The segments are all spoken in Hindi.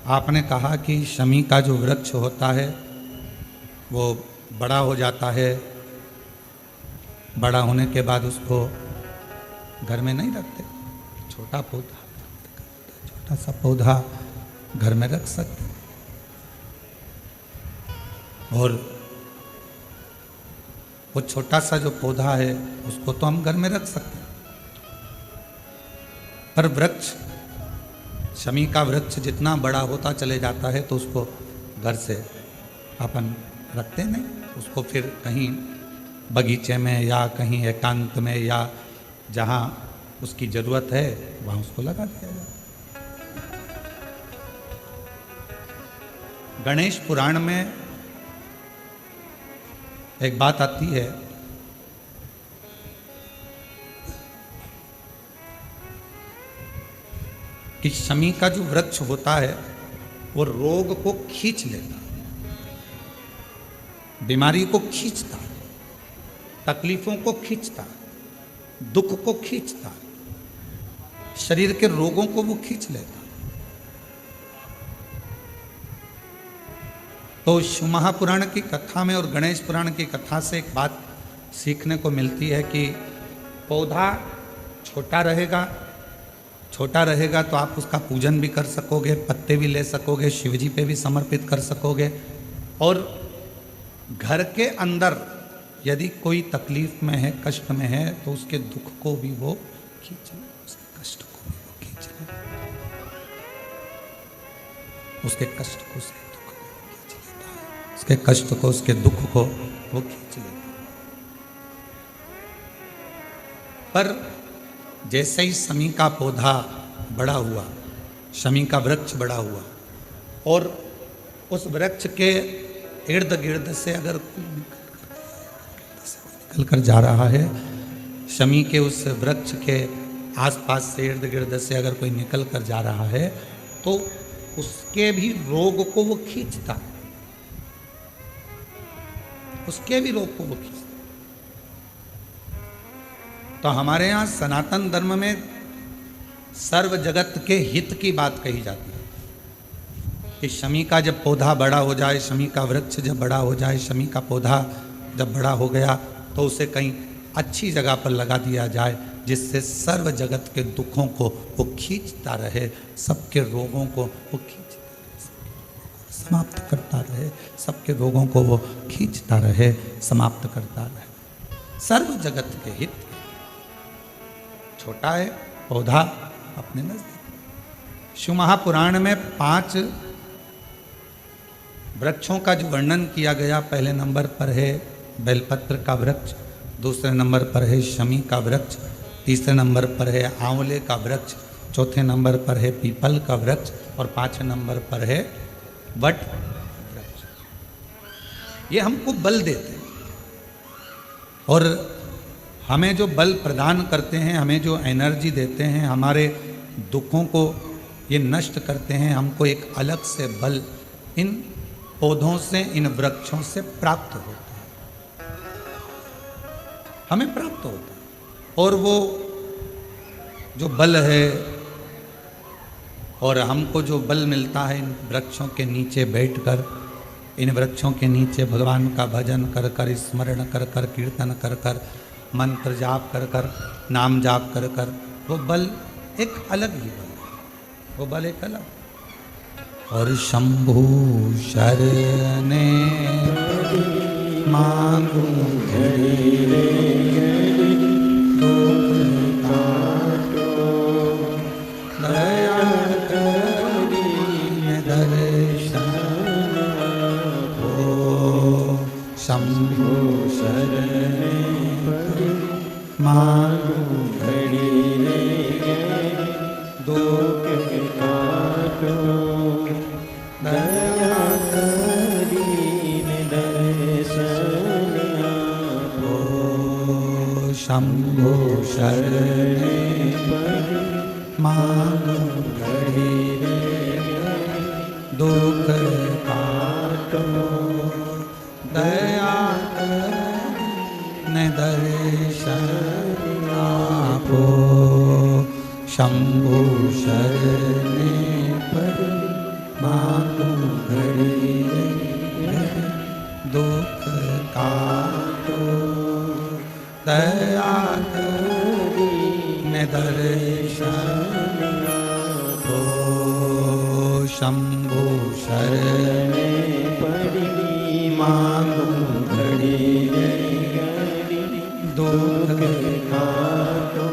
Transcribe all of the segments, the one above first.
आपने कहा कि शमी का जो वृक्ष होता है वो बड़ा हो जाता है, बड़ा होने के बाद उसको घर में नहीं रखते, छोटा पौधा, छोटा सा पौधा घर में रख सकते, और वो छोटा सा जो पौधा है उसको तो हम घर में रख सकते हैं, पर वृक्ष, शमी का वृक्ष जितना बड़ा होता चले जाता है तो उसको घर से अपन रखते नहीं, उसको फिर कहीं बगीचे में या कहीं एकांत में या जहाँ उसकी ज़रूरत है वहाँ उसको लगा दिया जाता है। गणेश पुराण में एक बात आती है कि शमी का जो वृक्ष होता है वो रोग को खींच लेता, बीमारी को खींचता, तकलीफों को खींचता, दुख को खींचता, शरीर के रोगों को वो खींच लेता। तो शिव महापुराण की कथा में और गणेश पुराण की कथा से एक बात सीखने को मिलती है कि पौधा छोटा रहेगा तो आप उसका पूजन भी कर सकोगे, पत्ते भी ले सकोगे, शिवजी पे भी समर्पित कर सकोगे, और घर के अंदर यदि कोई तकलीफ में है, कष्ट में है, तो उसके दुख को भी वो खींच ले, उसके कष्ट को भी वो खींच ले, उसके कष्ट को, उसके दुख को खींच लेता है, उसके कष्ट को, उसके दुख को वो खींच लेता है। पर जैसे ही शमी का पौधा बड़ा हुआ, शमी का वृक्ष बड़ा हुआ, और उस वृक्ष के इर्द गिर्द से अगर निकल कर जा रहा है, शमी के उस वृक्ष के आसपास से, इर्द गिर्द से अगर कोई निकल कर जा रहा है तो उसके भी रोग को वो खींचता है, उसके भी रोग को वो खींचता। तो हमारे यहाँ सनातन धर्म में सर्व जगत के हित की बात कही जाती है कि शमी का जब पौधा बड़ा हो जाए, शमी का वृक्ष जब बड़ा हो जाए, शमी का पौधा जब बड़ा हो गया तो उसे कहीं अच्छी जगह पर लगा दिया जाए, जिससे सर्व जगत के दुखों को वो खींचता रहे, सबके रोगों को वो खींचता रहे, समाप्त करता रहे, सबके रोगों को वो खींचता रहे, समाप्त करता रहे, सर्व जगत के हित। छोटा है पौधा अपने नजदीक। शिव महापुराण में 5 वृक्षों का जो वर्णन किया गया, पहले नंबर पर है बेलपत्र का वृक्ष, दूसरे नंबर पर है शमी का वृक्ष, तीसरे नंबर पर है आंवले का वृक्ष, चौथे नंबर पर है पीपल का वृक्ष, और 5वें नंबर पर है वट वृक्ष। ये हमको बल देते हैं और हमें जो बल प्रदान करते हैं, हमें जो एनर्जी देते हैं, हमारे दुखों को ये नष्ट करते हैं, हमको एक अलग से बल इन पौधों से, इन वृक्षों से प्राप्त होता है, हमें प्राप्त होता है। और वो जो बल है, और हमको जो बल मिलता है इन वृक्षों के नीचे बैठकर, इन वृक्षों के नीचे भगवान का भजन कर कर, स्मरण कर कर, कीर्तन कर कर, मंत्र जाप कर कर, नाम जाप कर कर, वो बल एक अलग ही बल है, वो बल एक अलग। और शंभु शरणे मांगू घड़ी दया करी दर्शन हो, शंभु शरणे मांगू घड़ी दुख काटो, दया करीन दर्शन हो, शंभु शरणे मांगू घड़ी दुख काटो, दया करीन दर्शन आपो, शंभु शरणे पर शंभु शरण पड़ी मांगू घड़ी घड़ी दुख काटो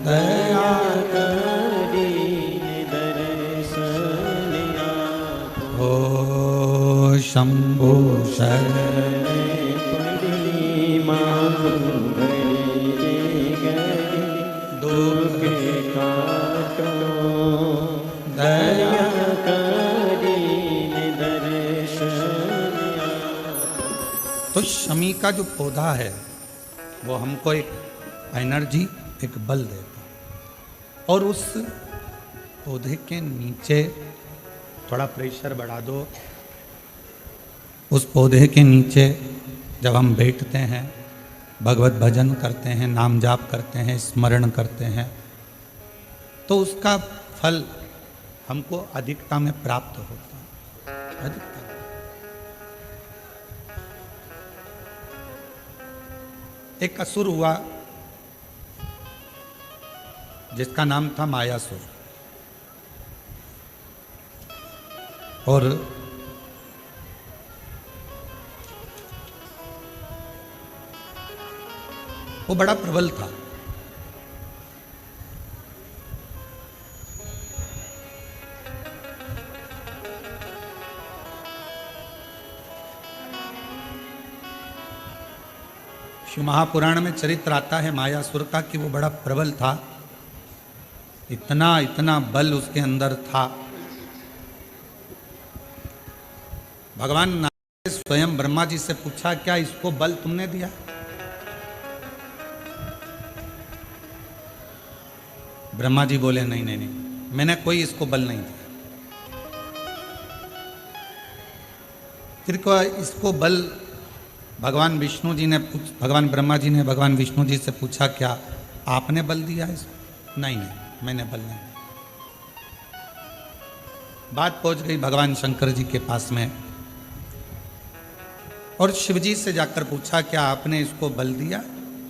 दया करी दर्शन आपो। हो शंभु शरण पड़ी मांगू घड़ी घड़ी दुख काटो दया करी दर्शन आपो। तो शमी का जो पौधा है वो हमको एक एनर्जी, एक बल देता है। और उस पौधे के नीचे थोड़ा प्रेशर बढ़ा दो। उस पौधे के नीचे जब हम बैठते हैं, भगवत भजन करते हैं, नाम जाप करते हैं, स्मरण करते हैं, तो उसका फल हमको अधिकता में प्राप्त होता है। अधिकता। एक असुर हुआ जिसका नाम था मायासुर, और वो बड़ा प्रबल था। शिव महापुराण में चरित्र आता है मायासुर का कि वो बड़ा प्रबल था। इतना इतना बल उसके अंदर था। भगवान नारायण ने स्वयं ब्रह्मा जी से पूछा, क्या इसको बल तुमने दिया? ब्रह्मा जी बोले, नहीं नहीं नहीं, मैंने कोई इसको बल नहीं दिया। फिर को इसको बल भगवान विष्णु जी ने भगवान ब्रह्मा जी ने भगवान विष्णु जी से पूछा, क्या आपने बल दिया इसको? नहीं नहीं, मैंने बल नहीं दिया। बात पहुंच गई भगवान शंकर जी के पास में, और शिव जी से जाकर पूछा, क्या आपने इसको बल दिया?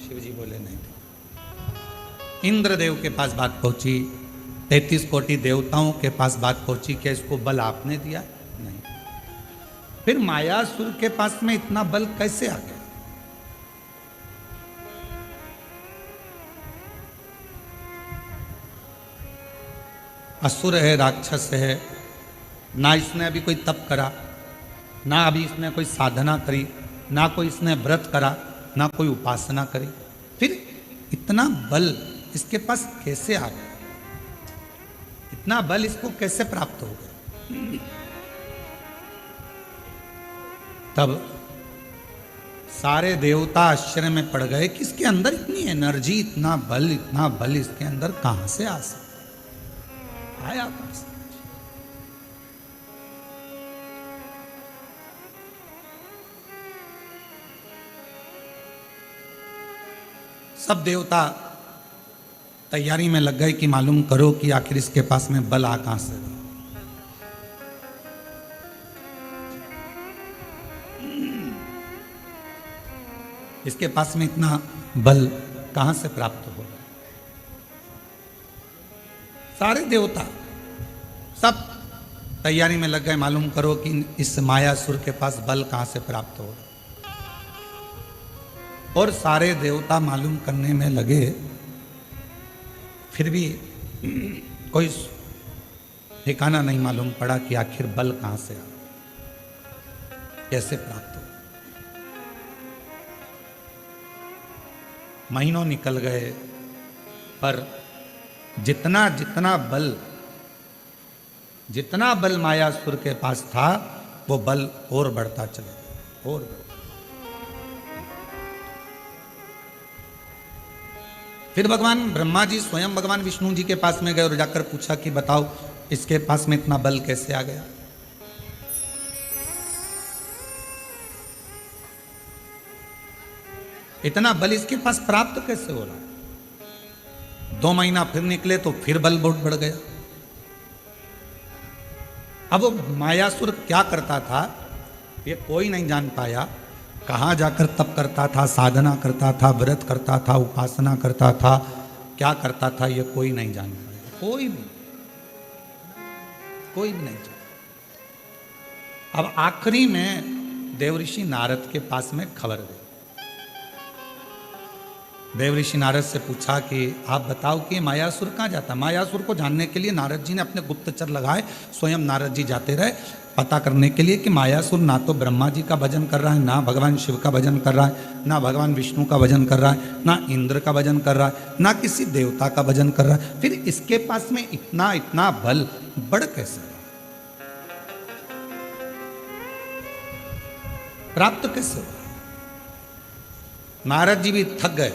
शिव जी बोले, नहीं दिया। इंद्रदेव के पास बात पहुंची, 33 कोटि देवताओं के पास बात पहुंची, क्या इसको बल आपने दिया? नहीं। फिर मायासुर के पास में इतना बल कैसे आ गया? असुर है, राक्षस है, ना इसने अभी कोई तप करा, ना अभी इसने कोई साधना करी, ना कोई इसने व्रत करा, ना कोई उपासना करी, फिर इतना बल इसके पास कैसे आ गया? इतना बल इसको कैसे प्राप्त हो गया? तब सारे देवता आश्चर्य में पड़ गए कि इसके अंदर इतनी एनर्जी, इतना बल इसके अंदर कहां से आ सकता? आया कहां से? सब देवता तैयारी में लग गए कि मालूम करो कि आखिर इसके पास में बल आ कहां से। इसके पास में इतना बल कहां से प्राप्त हो? सारे देवता सब तैयारी में लग गए, मालूम करो कि इस मायासुर के पास बल कहां से प्राप्त हो। और सारे देवता मालूम करने में लगे, फिर भी कोई ठिकाना नहीं मालूम पड़ा कि आखिर बल कहां से आ, कैसे प्राप्त हो। महीनों निकल गए, पर जितना बल मायासुर के पास था, वो बल और बढ़ता चला गया, और फिर भगवान ब्रह्मा जी स्वयं भगवान विष्णु जी के पास में गए और जाकर पूछा कि बताओ इसके पास में इतना बल कैसे आ गया? इतना बल इसके पास प्राप्त कैसे हो रहा है? 2 महीना फिर निकले तो फिर बल बहुत बढ़ गया। अब वो मायासुर क्या करता था ये कोई नहीं जान पाया। कहाँ जाकर तप करता था, साधना करता था, व्रत करता था, उपासना करता था, क्या करता था ये कोई नहीं जान पाया, कोई नहीं। कोई भी नहीं चाहिए। अब आखिरी में देवऋषि नारद के पास में खबर गई। देवऋषि नारद से पूछा कि आप बताओ कि मायासुर कहाँ जाता है। मायासुर को जानने के लिए नारद जी ने अपने गुप्तचर लगाए, स्वयं नारद जी जाते रहे पता करने के लिए कि मायासुर ना तो ब्रह्मा जी का भजन कर रहा है, ना भगवान शिव का भजन कर रहा है, ना भगवान विष्णु का भजन कर रहा है, ना इंद्र का भजन कर रहा है, ना किसी देवता का भजन कर रहा है। फिर इसके पास में इतना इतना बल बढ़ कैसे, प्राप्त कैसे? नारद जी भी थक गए।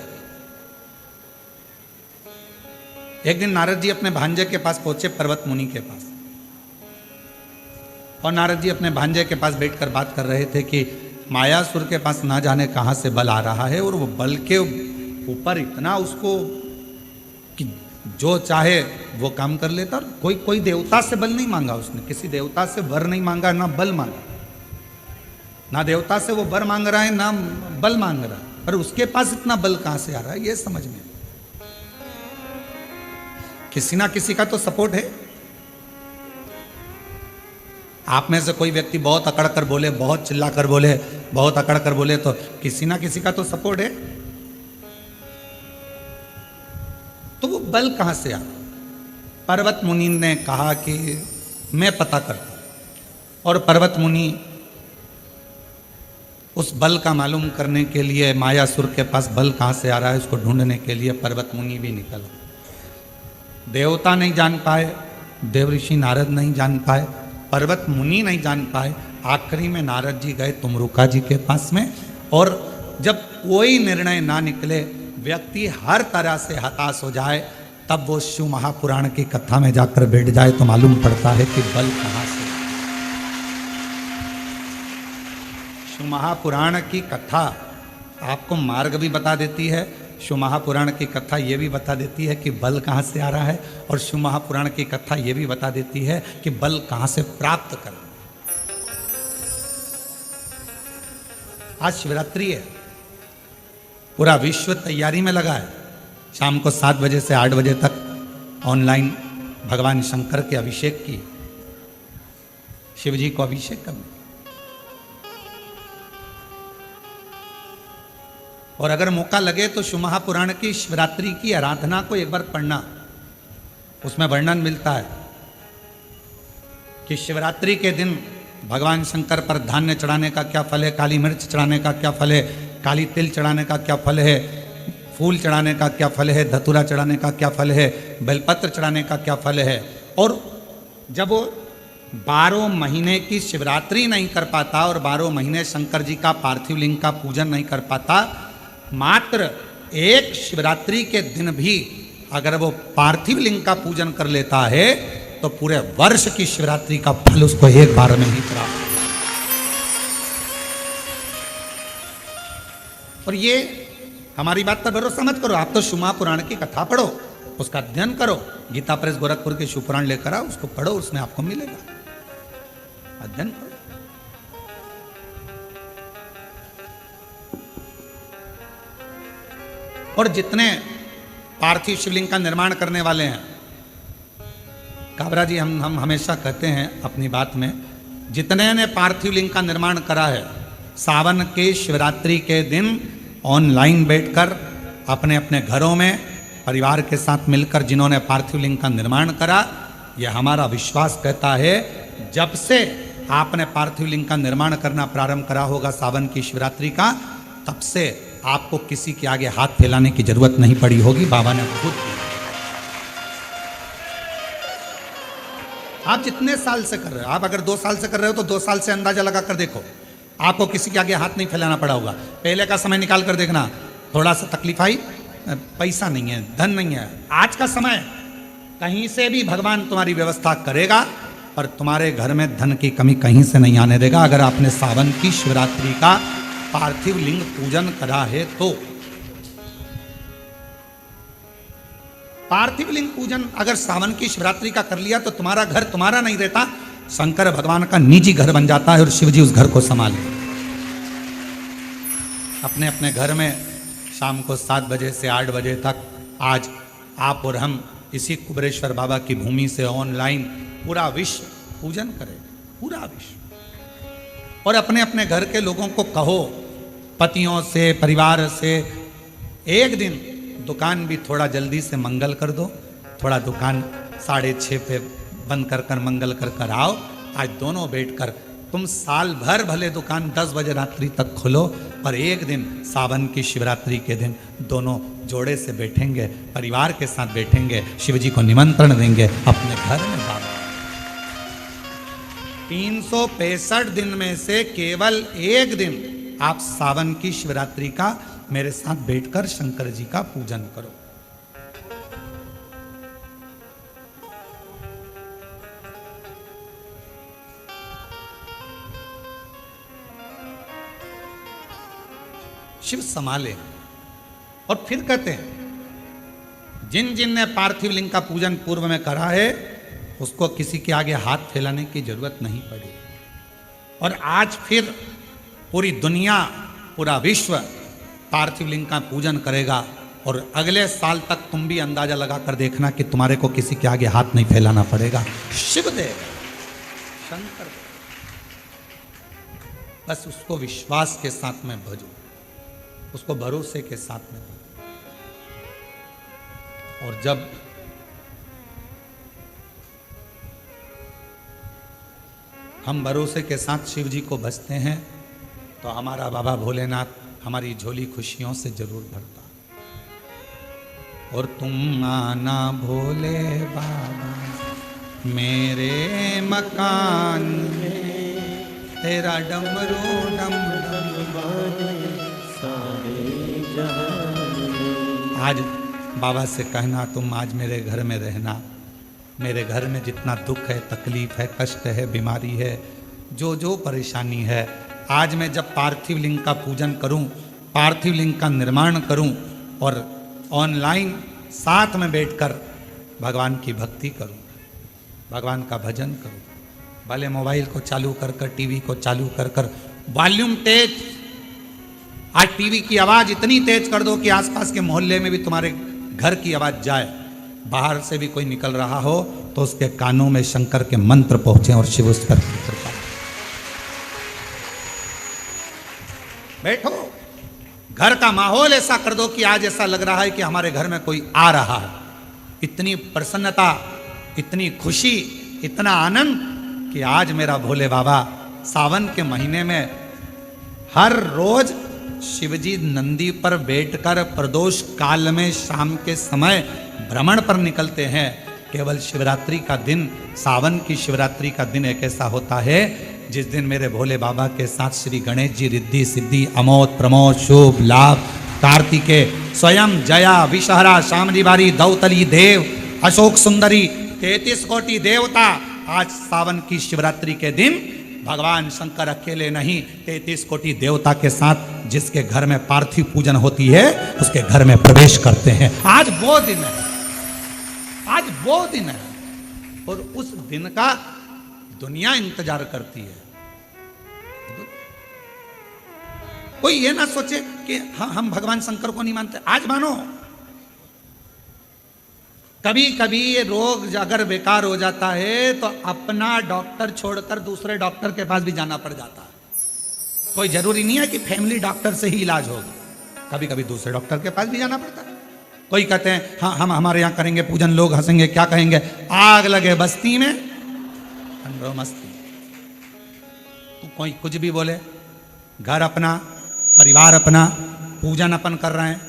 एक दिन नारद जी अपने भांजे के पास पहुंचे, पर्वत मुनि के पास, और नारद जी अपने भांजे के पास बैठकर बात कर रहे थे कि मायासुर के पास ना जाने कहां से बल आ रहा है, और वो बल के ऊपर इतना उसको कि जो चाहे वो काम कर लेता। कोई देवता से बल नहीं मांगा उसने, किसी देवता से वर नहीं मांगा, ना बल मांगा, ना देवता से वो वर मांग रहा है, ना बल मांग रहा है, पर उसके पास इतना बल कहां से आ रहा है ये समझ में। किसी ना किसी का तो सपोर्ट है। आप में से कोई व्यक्ति बहुत अकड़ कर बोले, बहुत चिल्ला कर बोले, बहुत अकड़ कर बोले, तो किसी ना किसी का तो सपोर्ट है। तो वो बल कहां से आ? पर्वत मुनि ने कहा कि मैं पता करता हूं, और पर्वत मुनि उस बल का मालूम करने के लिए, मायासुर के पास बल कहां से आ रहा है उसको ढूंढने के लिए पर्वत मुनि भी निकल। देवता नहीं जान पाए, देवऋषि नारद नहीं जान पाए, पर्वत मुनि नहीं जान पाए। आखिरी में नारद जी गए तुमरुका जी के पास में, और जब कोई निर्णय ना निकले, व्यक्ति हर तरह से हताश हो जाए, तब वो शिव महापुराण की कथा में जाकर बैठ जाए तो मालूम पड़ता है कि बल कहां से। शिव महापुराण की कथा आपको मार्ग भी बता देती है, शिव महापुराण की कथा ये भी बता देती है कि बल कहाँ से आ रहा है, और शिव महापुराण की कथा ये भी बता देती है कि बल कहाँ से प्राप्त करना। आज शिवरात्रि है, पूरा विश्व तैयारी में लगा है। शाम को 7 बजे से 8 बजे तक ऑनलाइन भगवान शंकर के अभिषेक की, शिव जी को अभिषेक करने। और अगर मौका लगे तो शिव महापुराण की शिवरात्रि की आराधना को एक बार पढ़ना, उसमें वर्णन मिलता है कि शिवरात्रि के दिन भगवान शंकर पर धान्य चढ़ाने का क्या फल है, काली मिर्च चढ़ाने का क्या फल है, काली तिल चढ़ाने का क्या फल है, फूल चढ़ाने का क्या फल है, धतूरा चढ़ाने का क्या फल है, बेलपत्र चढ़ाने का क्या फल है। और जब वो 12 महीने की शिवरात्रि नहीं कर पाता और 12 महीने शंकर जी का पार्थिव लिंग का पूजन नहीं कर पाता, मात्र एक शिवरात्रि के दिन भी अगर वो पार्थिव लिंग का पूजन कर लेता है तो पूरे वर्ष की शिवरात्रि का फल उसको एक बार में ही प्राप्त। और ये हमारी बात पर भरोसा मत करो, आप तो शिव महापुराण की कथा पढ़ो, उसका अध्ययन करो, गीता प्रेस गोरखपुर के शिव पुराण लेकर आओ, उसको पढ़ो, उसमें आपको मिलेगा। अध्ययन करो। और जितने पार्थिव शिवलिंग का निर्माण करने वाले हैं, काबरा जी हम हमेशा कहते हैं अपनी बात में, जितने ने पार्थिव लिंग का निर्माण करा है, सावन के शिवरात्रि के दिन ऑनलाइन बैठकर अपने अपने घरों में परिवार के साथ मिलकर जिन्होंने पार्थिव लिंग का निर्माण करा, यह हमारा विश्वास कहता है, जब से आपने पार्थिव लिंग का निर्माण करना प्रारंभ करा होगा सावन की शिवरात्रि का, तब से आपको किसी के आगे हाथ फैलाने की जरूरत नहीं पड़ी होगी, बाबा ने खुद। आप जितने साल से कर रहे हो, आप अगर 2 साल से कर रहे हो तो 2 साल से अंदाजा लगा कर देखो, आपको किसी के आगे हाथ नहीं फैलाना पड़ा होगा। पहले का समय निकाल कर देखना, थोड़ा सा तकलीफ आई, पैसा नहीं है, धन नहीं है। आज का समय कहीं से भी भगवान तुम्हारी व्यवस्था करेगा, पर तुम्हारे घर में धन की कमी कहीं से नहीं आने देगा, अगर आपने सावन की शिवरात्रि का पार्थिव लिंग पूजन करा है तो। पार्थिव लिंग पूजन अगर सावन की शिवरात्रि का कर लिया तो तुम्हारा घर तुम्हारा नहीं रहता, शंकर भगवान का निजी घर बन जाता है और शिव जी उस घर को संभाले। अपने अपने घर में शाम को 7 बजे से 8 बजे तक आज आप और हम इसी कुबेरेश्वर बाबा की भूमि से ऑनलाइन पूरा विश्व पूजन करेगा पूरा विश्व। और अपने अपने घर के लोगों को कहो, पतियों से, परिवार से, एक दिन दुकान भी थोड़ा जल्दी से मंगल कर दो, थोड़ा दुकान 6:30 पे बंद कर कर मंगल कर कर आओ। आज दोनों बैठकर, तुम साल भर भले दुकान 10 बजे रात्रि तक खोलो, पर एक दिन सावन की शिवरात्रि के दिन दोनों जोड़े से बैठेंगे, परिवार के साथ बैठेंगे, शिव जी को निमंत्रण देंगे अपने घर में। बाबा 365 दिन में से केवल एक दिन आप सावन की शिवरात्रि का मेरे साथ बैठकर शंकर जी का पूजन करो। शिव संभाले। और फिर कहते हैं, जिन जिन ने पार्थिव लिंग का पूजन पूर्व में करा है उसको किसी के आगे हाथ फैलाने की जरूरत नहीं पड़ी। और आज फिर पूरी दुनिया, पूरा विश्व पार्थिव लिंग का पूजन करेगा। और अगले साल तक तुम भी अंदाजा लगा कर देखना कि तुम्हारे को किसी के आगे हाथ नहीं फैलाना पड़ेगा। शिव देव, शंकर, बस उसको विश्वास के साथ में भजो, उसको भरोसे के साथ में भजो। और जब हम भरोसे के साथ शिव जी को भजते हैं तो हमारा बाबा भोलेनाथ हमारी झोली खुशियों से जरूर भरता। और तुम आना भोले बाबा मेरे मकान में, तेरा डमरू डम डम बाजे सारे जहान में। आज बाबा से कहना, तुम आज मेरे घर में रहना। मेरे घर में जितना दुख है, तकलीफ है, कष्ट है, बीमारी है, जो जो परेशानी है, आज मैं जब पार्थिव लिंग का पूजन करूं, पार्थिव लिंग का निर्माण करूं और ऑनलाइन साथ में बैठकर भगवान की भक्ति करूं, भगवान का भजन करूं। भले मोबाइल को चालू कर कर, टीवी को चालू कर कर, वॉल्यूम तेज। आज टीवी की आवाज इतनी तेज कर दो कि आसपास के मोहल्ले में भी तुम्हारे घर की आवाज जाए। बाहर से भी कोई निकल रहा हो तो उसके कानों में शंकर के मंत्र पहुंचे और शिव उस पर कृपा। बैठो, घर का माहौल ऐसा कर दो कि आज ऐसा लग रहा है कि हमारे घर में कोई आ रहा है। इतनी प्रसन्नता, इतनी खुशी, इतना आनंद कि आज मेरा भोले बाबा सावन के महीने में हर रोज शिवजी नंदी पर बैठकर प्रदोष काल में शाम के समय भ्रमण पर निकलते हैं। केवल शिवरात्रि का दिन, सावन की शिवरात्रि का दिन एक ऐसा होता है जिस दिन मेरे भोले बाबा के साथ श्री गणेश जी रिद्धि सिद्धि अमोद प्रमोद शुभ लाभ कार्तिके स्वयं जया विषहरा शामली बारी दौतली देव अशोक सुंदरी 33 कोटि देवता आज सावन की शिवरात्रि के दिन भगवान शंकर अकेले नहीं 33 कोटि देवता के साथ जिसके घर में पार्थिव पूजन होती है उसके घर में प्रवेश करते हैं। आज वो दिन है, आज वो दिन है और उस दिन का दुनिया इंतजार करती है। कोई ये ना सोचे कि हम भगवान शंकर को नहीं मानते। आज मानो, कभी कभी ये रोग अगर बेकार हो जाता है तो अपना डॉक्टर छोड़कर दूसरे डॉक्टर के पास भी जाना पड़ जाता है। कोई जरूरी नहीं है कि फैमिली डॉक्टर से ही इलाज होगा, कभी कभी दूसरे डॉक्टर के पास भी जाना पड़ता है। कोई कहते हैं हाँ हम हमारे यहाँ करेंगे पूजन, लोग हंसेंगे, क्या कहेंगे, आग लगे बस्ती में ठंडो मस्ती। तो कोई कुछ भी बोले, घर अपना, परिवार अपना, पूजन अपन कर रहे हैं,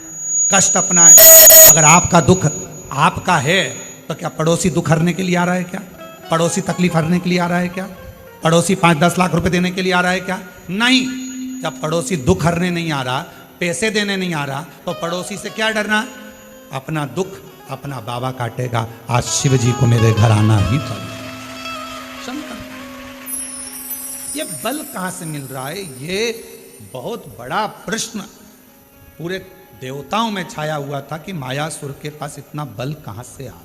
कष्ट अपना है। अगर आपका दुख आपका है तो क्या पड़ोसी दुख हरने के लिए आ रहा है क्या? पड़ोसी तकलीफ हरने के लिए आ रहा है क्या? पड़ोसी 5-10 लाख रुपए देने के लिए आ रहा है क्या? नहीं। जब पड़ोसी दुख हरने नहीं आ रहा, पैसे देने नहीं आ रहा, तो पड़ोसी से क्या डरना? अपना दुख अपना बाबा काटेगा। आज शिव जी को मेरे घर आना ही पड़ेगा। शंकर, ये बल कहां से मिल रहा है? ये बहुत बड़ा प्रश्न पूरे देवताओं में छाया हुआ था कि मायासुर के पास इतना बल कहां से आ रहा।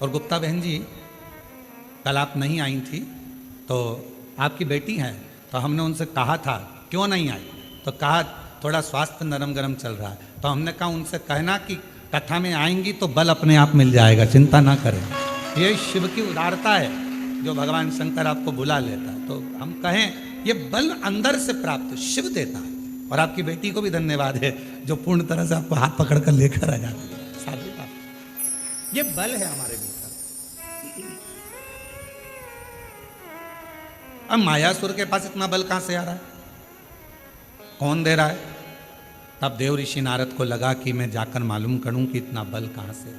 और गुप्ता बहन जी, कल आप नहीं आई थी तो आपकी बेटी हैं, तो हमने उनसे कहा था क्यों नहीं आई, तो कहा थोड़ा स्वास्थ्य नरम गरम चल रहा है। तो हमने कहा उनसे कहना कि कथा में आएंगी तो बल अपने आप मिल जाएगा, चिंता ना करें। ये शिव की उदारता है जो भगवान शंकर आपको बुला लेता है। तो हम कहें ये बल अंदर से प्राप्त शिव देता है। और आपकी बेटी को भी धन्यवाद है जो पूर्ण तरह से आपको हाथ पकड़ कर लेकर आ जाती है। साधु बात, ये बल है हमारे भीतर। अब मायासुर के पास इतना बल कहां से आ रहा है, कौन दे रहा है? तब देव ऋषि नारद को लगा कि मैं जाकर मालूम करूं कि इतना बल कहां से,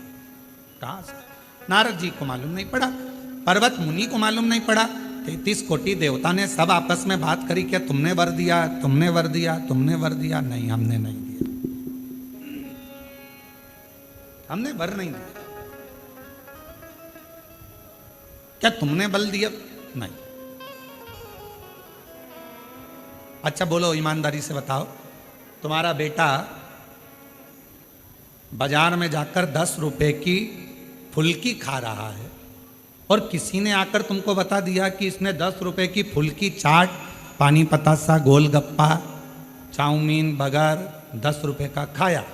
कहां से। नारद जी को मालूम नहीं पड़ा, पर्वत मुनि को मालूम नहीं पड़ा, 33 कोटि देवता ने सब आपस में बात करी क्या तुमने वर दिया, तुमने वर दिया, तुमने वर दिया? नहीं, हमने नहीं दिया, हमने वर नहीं दिया। क्या तुमने बल दिया? नहीं। अच्छा बोलो, ईमानदारी से बताओ, तुम्हारा बेटा बाजार में जाकर 10 रुपए की फुल्की खा रहा है और किसी ने आकर तुमको बता दिया कि इसने 10 रुपए की फुल्की, चाट, पानी पतासा, गोलगप्पा, चाउमीन, बर्गर 10 रुपए का खाया।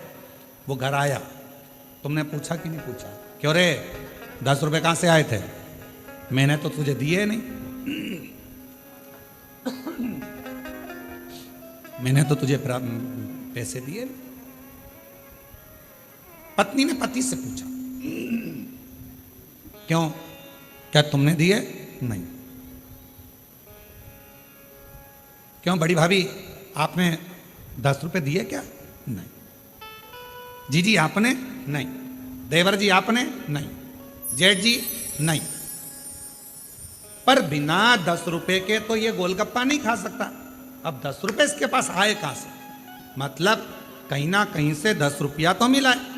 वो घर आया, तुमने पूछा कि नहीं पूछा, क्यों रे 10 रुपए कहां से आए थे? मैंने तो तुझे दिए नहीं, मैंने तो तुझे पैसे दिए। पत्नी ने पति से पूछा, क्यों, क्या तुमने दिए? नहीं। क्यों बड़ी भाभी, आपने 10 रुपए दिए क्या? नहीं। जीजी आपने? नहीं। देवर जी आपने? नहीं। जेठ जी? नहीं। पर बिना 10 रुपए के तो ये गोलगप्पा नहीं खा सकता। अब 10 रुपए इसके पास आए कहां से? मतलब कहीं ना कहीं से 10 रुपया तो मिला है।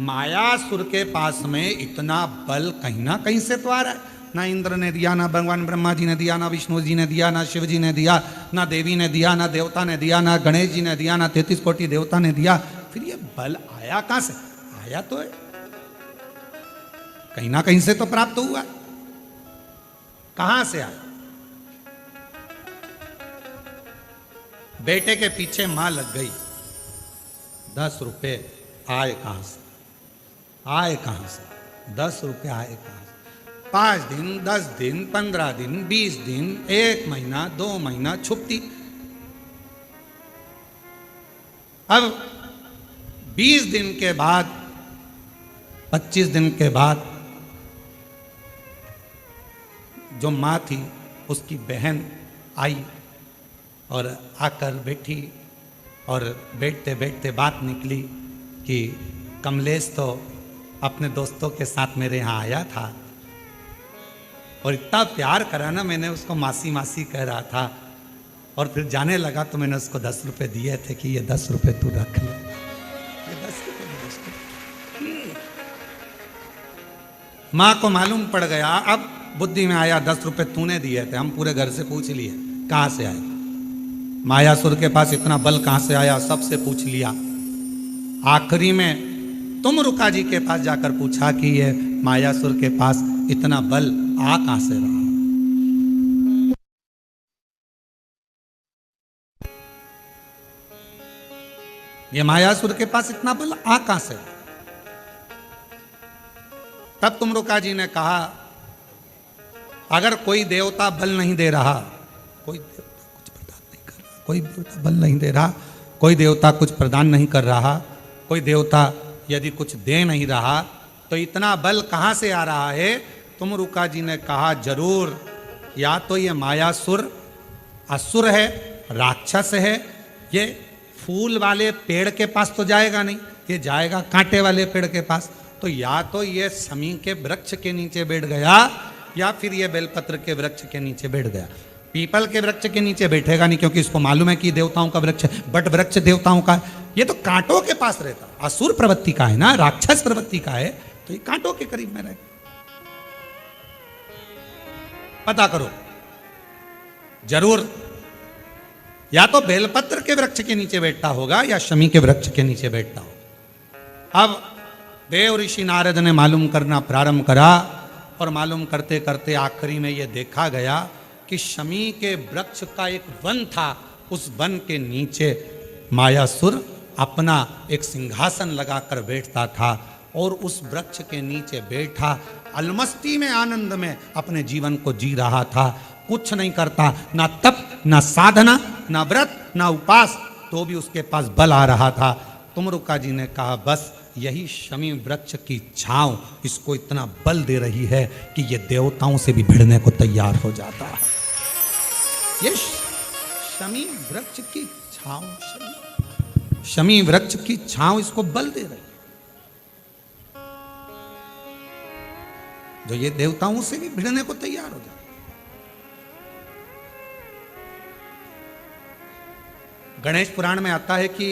मायासुर के पास में इतना बल कहीं ना कहीं से तो आ रहा है। ना इंद्र ने दिया, ना भगवान ब्रह्मा जी ने दिया, ना विष्णु जी ने दिया, ना शिव जी ने दिया, ना देवी ने दिया, ना देवता ने दिया, ना गणेश जी ने दिया, ना 33 कोटि देवता ने दिया। फिर ये बल आया कहां से? आया तो है, कहीं ना कहीं से तो प्राप्त हुआ। कहां से आया? बेटे के पीछे मां लग गई, 10 रुपए आए कहां से? आए कहां से? 10 रुपए आए कहां से? 5 दिन, 10 दिन, 15 दिन, 20 दिन, 1 महीना, 2 महीना छुपती। अब 20 दिन के बाद, 25 दिन के बाद जो मां थी उसकी बहन आई और आकर बैठी और बैठते बैठते बात निकली कि कमलेश तो अपने दोस्तों के साथ मेरे यहाँ आया था और इतना प्यार करा ना, मैंने उसको मासी मासी कह रहा था और फिर जाने लगा तो मैंने उसको 10 रुपए दिए थे कि ये 10 रुपए तू रख ले। ये 10 रुपए माँ को मालूम पड़ गया। अब बुद्धि में आया 10 रुपए तूने दिए थे। हम पूरे घर से पूछ लिए कहां से आए, मायासुर के पास इतना बल कहां से आया, सबसे पूछ लिया। आखिरी में तुम रुका जी के पास जाकर पूछा कि ये मायासुर के पास इतना बल आ कहां से रहा। ये मायासुर के पास इतना बल आ कहां से? तब तुम रुका जी ने कहा, अगर कोई देवता बल नहीं दे रहा, कोई देवता कुछ प्रदान नहीं कर रहा, कोई देवता बल नहीं दे रहा, कोई देवता कुछ प्रदान नहीं कर रहा, कोई देवता यदि कुछ दे नहीं रहा, तो इतना बल कहां से आ रहा है? तुम रुका जी ने कहा, जरूर या तो ये मायासुर असुर है, राक्षस है, ये फूल वाले पेड़ के पास तो जाएगा नहीं, ये जाएगा कांटे वाले पेड़ के पास। तो या तो ये शमी के वृक्ष के नीचे बैठ गया या फिर ये बेलपत्र के वृक्ष के नीचे बैठ गया। पीपल के वृक्ष के नीचे बैठेगा नहीं, क्योंकि इसको मालूम है कि देवताओं का वृक्ष, बट वृक्ष देवताओं का, ये तो कांटों के पास रहता, असुर प्रवृत्ति का है ना, राक्षस प्रवृत्ति का है, तो ये कांटों के करीब में रहेगा। पता करो, जरूर या तो बेलपत्र के वृक्ष के नीचे बैठता होगा या शमी के वृक्ष के नीचे बैठता होगा। अब देव ऋषि नारद ने मालूम करना प्रारंभ करा और मालूम करते करते आखिरी में यह देखा गया कि शमी के वृक्ष का एक वन था, उस वन के नीचे मायासुर अपना एक सिंहासन लगाकर बैठता था और उस वृक्ष के नीचे बैठा अलमस्ती में, आनंद में अपने जीवन को जी रहा था। कुछ नहीं करता, ना तप, ना साधना, ना व्रत, ना उपास, तो भी उसके पास बल आ रहा था। तुमरुका जी ने कहा बस यही शमी वृक्ष की छांव इसको इतना बल दे रही है कि ये देवताओं से भी भिड़ने को तैयार हो जाता है। ये शमी वृक्ष की छांव, शमी वृक्ष की छांव इसको बल दे रही है, जो ये देवताओं से भी भिड़ने को तैयार हो जाता है। गणेश पुराण में आता है कि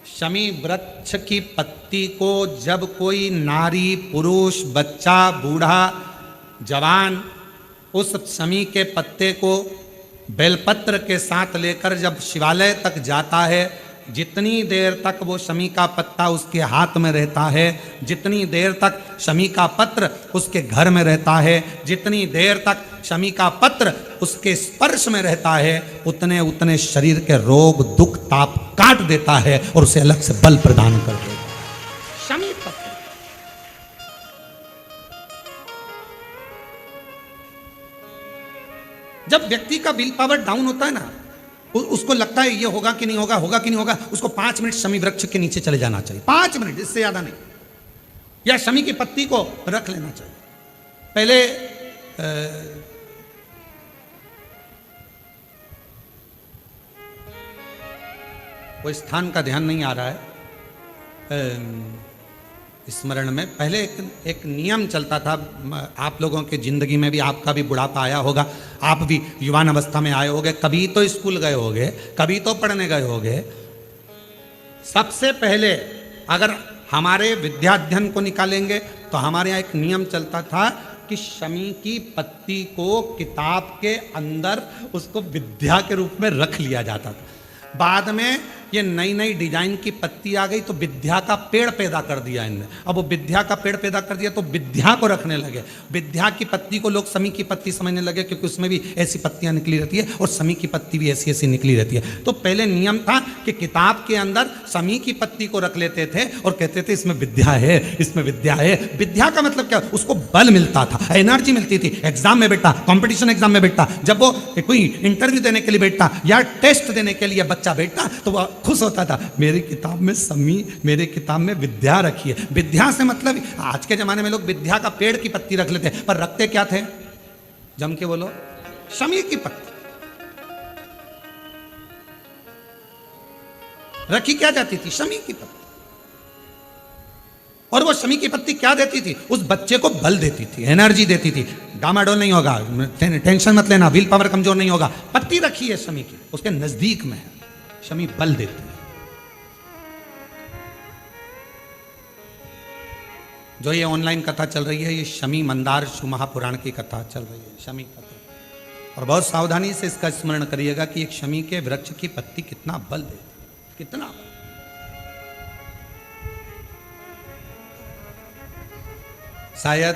शमी वृक्ष की पत्ती को जब कोई नारी, पुरुष, बच्चा, बूढ़ा, जवान उस शमी के पत्ते को बेलपत्र के साथ लेकर जब शिवालय तक जाता है, जितनी देर तक वो शमी का पत्ता उसके हाथ में रहता है, जितनी देर तक शमी का पत्र उसके घर में रहता है, जितनी देर तक शमी का पत्र उसके स्पर्श में रहता है, उतने उतने शरीर के रोग, दुख, ताप काट देता है और उसे अलग से बल प्रदान कर देता है। शमी पत्र जब व्यक्ति का विल पावर डाउन होता है ना, उसको लगता है ये होगा कि नहीं होगा, होगा कि नहीं होगा, उसको 5 मिनट शमी वृक्ष के नीचे चले जाना चाहिए, 5 मिनट, इससे ज्यादा नहीं, या शमी की पत्ती को रख लेना चाहिए। पहले कोई स्थान का ध्यान नहीं आ रहा है स्मरण में, पहले एक नियम चलता था, आप लोगों के जिंदगी में भी, आपका भी बुढ़ापा आया होगा, आप भी युवान अवस्था में आए होंगे, कभी तो स्कूल गए होंगे, कभी तो पढ़ने गए होंगे। सबसे पहले अगर हमारे विद्याध्ययन को निकालेंगे तो हमारे यहाँ एक नियम चलता था कि शमी की पत्ती को किताब के अंदर उसको विद्या के रूप में रख लिया जाता था। बाद में ये नई नई डिजाइन की पत्ती आ गई तो विद्या का पेड़ पैदा कर दिया इनने। अब वो विद्या का पेड़ पैदा कर दिया तो विद्या को रखने लगे। विद्या की पत्ती को लोग शमी की पत्ती समझने लगे, क्योंकि उसमें भी ऐसी पत्तियां निकली रहती है और शमी की पत्ती भी ऐसी ऐसी निकली रहती है। तो पहले नियम था कि किताब के अंदर शमी की पत्ती को रख लेते थे और कहते थे इसमें विद्या है, इसमें विद्या है। विद्या का मतलब क्या, उसको बल मिलता था, एनर्जी मिलती थी। एग्जाम में बैठा, कॉम्पिटिशन एग्जाम में बैठा, जब वो कोई इंटरव्यू देने के लिए बैठा या टेस्ट देने के लिए बच्चा बैठा तो वह खुश होता था, मेरी किताब में शमी, मेरे किताब में विद्या रखी है। विद्या से मतलब, आज के जमाने में लोग विद्या का पेड़ की पत्ती रख लेते, पर रखते क्या थे, जम के बोलो, शमी की पत्ती रखी क्या जाती थी, शमी की पत्ती। और वो शमी की पत्ती क्या देती थी, उस बच्चे को बल देती थी, एनर्जी देती थी। डामाडोल नहीं होगा, टेंशन मत लेना, विल पावर कमजोर नहीं होगा। पत्ती रखी है शमी की, उसके नजदीक में है, शमी बल देती है। जो ये ऑनलाइन कथा चल रही है, ये शमी मंदार शिव महापुराण की कथा चल रही है, शमी कथा। और बहुत सावधानी से इसका स्मरण करिएगा कि एक शमी के वृक्ष की पत्ती कितना बल देती है, कितना। शायद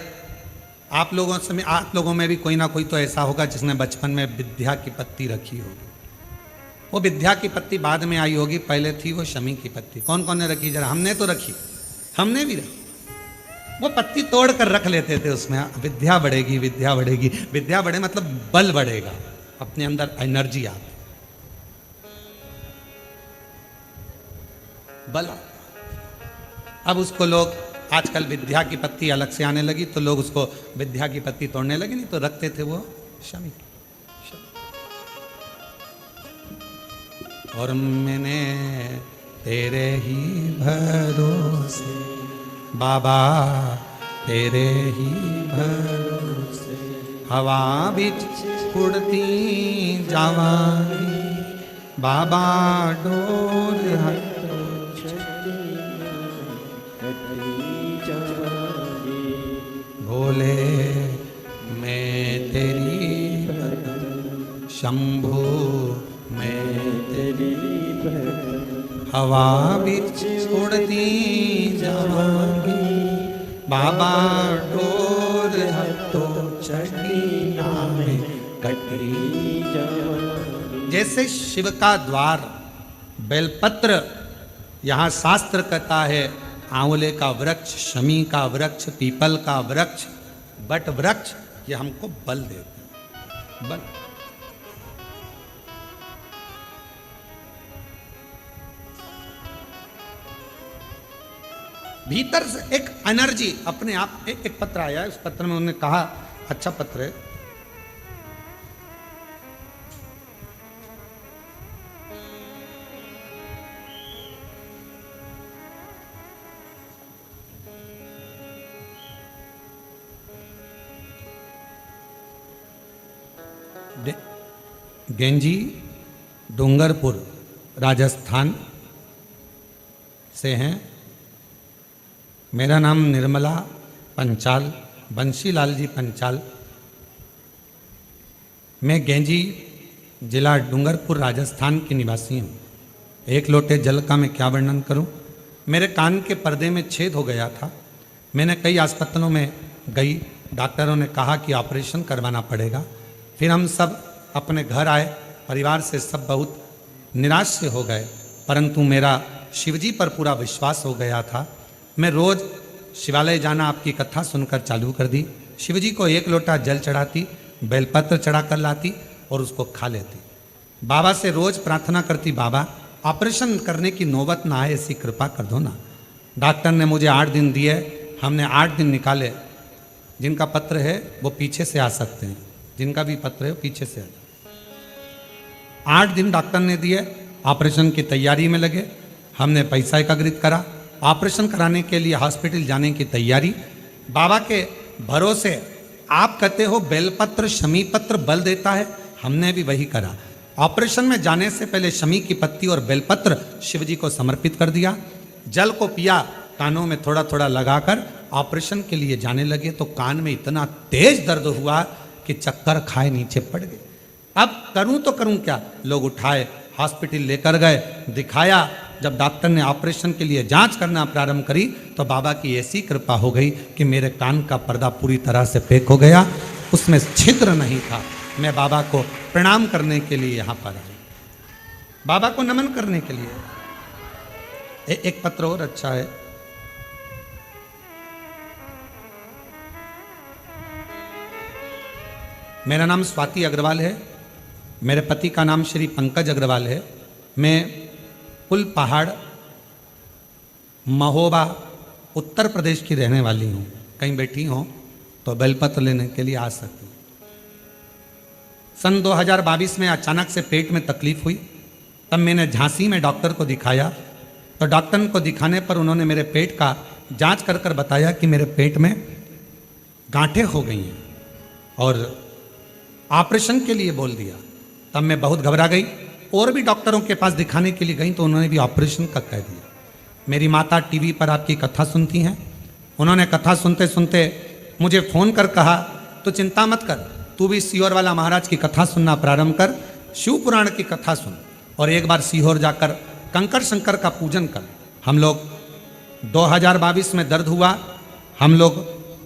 आप लोगों में भी कोई ना कोई तो ऐसा होगा जिसने बचपन में विद्या की पत्ती रखी होगी। वो विद्या की पत्ती बाद में आई होगी, पहले थी वो शमी की पत्ती। कौन कौन ने रखी, जरा। हमने तो रखी, हमने भी रखी। वो पत्ती तोड़ कर रख लेते थे, उसमें विद्या बढ़ेगी, विद्या बढ़ेगी। विद्या बढ़े मतलब बल बढ़ेगा, अपने अंदर एनर्जी आ, बल। अब उसको लोग, आजकल विद्या की पत्ती अलग से आने लगी तो लोग उसको विद्या की पत्ती तोड़ने लगे, नहीं तो रखते थे वो शमी की। और मैंने तेरे ही भरोसे बाबा, तेरे ही भरोसे हवा बिच उड़ती जावांगी बाबा, डोर भोले मैं तेरी शंभू, मैं तेरी हवा बिच उड़ती जावांगी बाबा, डोर तो चढ़ी नामे कटी जावांगी। जैसे शिव का द्वार बेलपत्र यहाँ शास्त्र कहता है आंवले का वृक्ष, शमी का वृक्ष, पीपल का वृक्ष, बट वृक्ष, ये हमको बल देते हैं, बल। भीतर से एक एनर्जी अपने आप। एक पत्र आया है, उस पत्र में उन्होंने कहा, अच्छा पत्र है, गेंजी डूंगरपुर राजस्थान से हैं। मेरा नाम निर्मला पंचाल, बंशीलाल जी पंचाल। मैं गेंजी जिला डूंगरपुर राजस्थान की निवासी हूँ। एक लोटे जल का मैं क्या वर्णन करूँ। मेरे कान के पर्दे में छेद हो गया था। मैंने कई अस्पतालों में गई, डॉक्टरों ने कहा कि ऑपरेशन करवाना पड़ेगा। फिर हम सब अपने घर आए, परिवार से सब बहुत निराश से हो गए, परंतु मेरा शिवजी पर पूरा विश्वास हो गया था। मैं रोज़ शिवालय जाना आपकी कथा सुनकर चालू कर दी। शिवजी को एक लोटा जल चढ़ाती, बेलपत्र चढ़ा कर लाती और उसको खा लेती। बाबा से रोज़ प्रार्थना करती, बाबा ऑपरेशन करने की नौबत ना आए, ऐसी कृपा कर दो ना। डॉक्टर ने मुझे 8 दिन दिए, हमने 8 दिन निकाले। जिनका पत्र है वो पीछे से आ सकते हैं, जिनका भी पत्र है वो पीछे से आ जाए। 8 दिन डॉक्टर ने दिए, ऑपरेशन की तैयारी में लगे। हमने पैसा एकत्रित करा, ऑपरेशन कराने के लिए हॉस्पिटल जाने की तैयारी। बाबा के भरोसे, आप कहते हो बेलपत्र शमी पत्र बल देता है, हमने भी वही करा। ऑपरेशन में जाने से पहले शमी की पत्ती और बेलपत्र शिवजी को समर्पित कर दिया। जल को पिया, कानों में थोड़ा थोड़ा लगाकर ऑपरेशन के लिए जाने लगे तो कान में इतना तेज दर्द हुआ कि चक्कर खाए नीचे पड़ गए। अब करूं तो करूं क्या। लोग उठाए, हॉस्पिटल लेकर गए, दिखाया। जब डॉक्टर ने ऑपरेशन के लिए जांच करना प्रारंभ करी तो बाबा की ऐसी कृपा हो गई कि मेरे कान का पर्दा पूरी तरह से पैक हो गया, उसमें छिद्र नहीं था। मैं बाबा को प्रणाम करने के लिए यहाँ पर आई, बाबा को नमन करने के लिए। एक पत्र और अच्छा है, मेरा नाम स्वाति अग्रवाल है, मेरे पति का नाम श्री पंकज अग्रवाल है। मैं पुल पहाड़ महोबा उत्तर प्रदेश की रहने वाली हूँ। कहीं बैठी हो तो बेलपत्र लेने के लिए आ सकती हूँ। सन 2022 में अचानक से पेट में तकलीफ हुई, तब मैंने झांसी में डॉक्टर को दिखाया। तो डॉक्टर को दिखाने पर उन्होंने मेरे पेट का जांच कर कर बताया कि मेरे पेट में गांठें हो गई हैं और ऑपरेशन के लिए बोल दिया। तब मैं बहुत घबरा गई और भी डॉक्टरों के पास दिखाने के लिए गई तो उन्होंने भी ऑपरेशन का कह दिया। मेरी माता टीवी पर आपकी कथा सुनती हैं, उन्होंने कथा सुनते सुनते मुझे फ़ोन कर कहा, तो चिंता मत कर, तू भी सीहोर वाला महाराज की कथा सुनना प्रारंभ कर, शिव पुराण की कथा सुन और एक बार सीहोर जाकर कंकर शंकर का पूजन कर। हम लोग 2022 में दर्द हुआ, हम लोग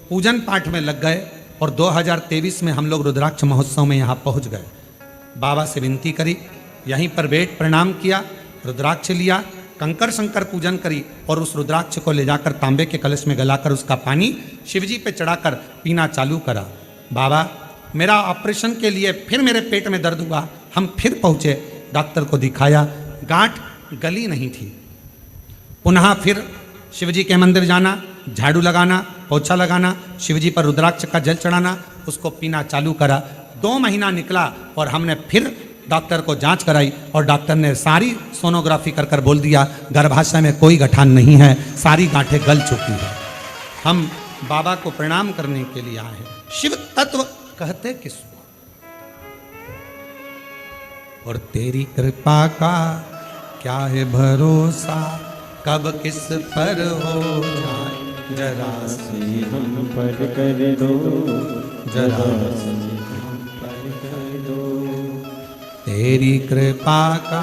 पूजन पाठ में लग गए और 2023 में हम लोग रुद्राक्ष महोत्सव में यहाँ पहुँच गए। बाबा से विनती करी, यहीं पर बैठ प्रणाम किया, रुद्राक्ष लिया, कंकर शंकर पूजन करी और उस रुद्राक्ष को ले जाकर तांबे के कलश में गलाकर उसका पानी शिवजी पे चढ़ाकर पीना चालू करा। बाबा मेरा ऑपरेशन के लिए फिर मेरे पेट में दर्द हुआ, हम फिर पहुँचे, डॉक्टर को दिखाया, गांठ गली नहीं थी। पुनः फिर शिवजी के मंदिर जाना, झाड़ू लगाना, पोछा लगाना, शिवजी पर रुद्राक्ष का जल चढ़ाना, उसको पीना चालू करा। 2 महीना निकला और हमने फिर डॉक्टर को जांच कराई और डॉक्टर ने सारी सोनोग्राफी कर कर बोल दिया गर्भाशय में कोई गठान नहीं है, सारी गांठें गल चुकी है। हम बाबा को प्रणाम करने के लिए आए हैं। शिव तत्व कहते किसको? और तेरी कृपा का क्या है भरोसा, कब किस पर हो जाए, जरा से हम पर कर दो, जरा से हम पर कर दो। तेरी कृपा का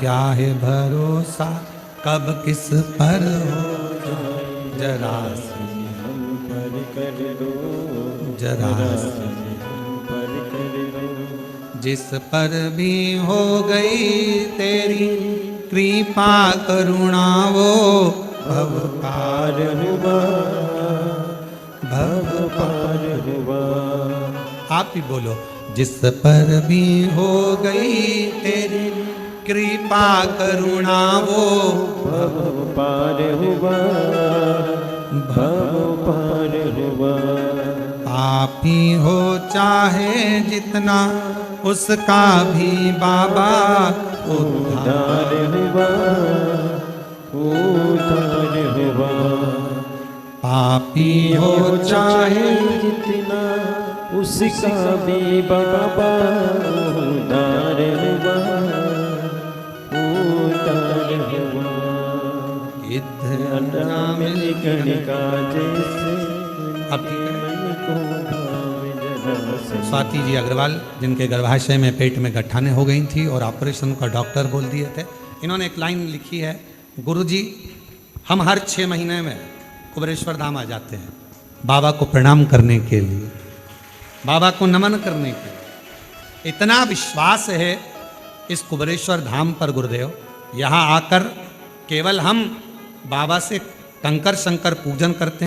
क्या है भरोसा, कब किस पर हो जाए, जरा से हम पर कर दो, जरा से हम पर कर दो। जिस पर भी हो गई तेरी कृपा करुणा वो भव पार हुआ, भव पार हुआ। आप ही बोलो। जिस पर भी हो गई तेरी कृपा करुणा वो भव पार हुआ, भव पार हुआ। पापी हो चाहे जितना उसका भी बाबा उद्धार। उद्धार हुआ, उद्धार हुआ। पापी हो हो चाहे चाहे जितना उसका भी बाबा उद्धार हुआ, उद्धार हुआ। इधर मिल कणिका जैसे अब ठीक है। मन को भावे जरा से। स्वाति जी अग्रवाल, जिनके गर्भाशय में पेट में गठाने हो गई थी और ऑपरेशन का डॉक्टर बोल दिए थे, इन्होंने एक लाइन लिखी है, गुरुजी हम हर 6 महीने में कुबेरेश्वर धाम आ जाते हैं बाबा को प्रणाम करने के लिए, बाबा को नमन करने के लिए। इतना विश्वास है इस कुबेरेश्वर धाम पर गुरुदेव, यहाँ आकर केवल हम बाबा से कंकर शंकर पूजन करते हैं।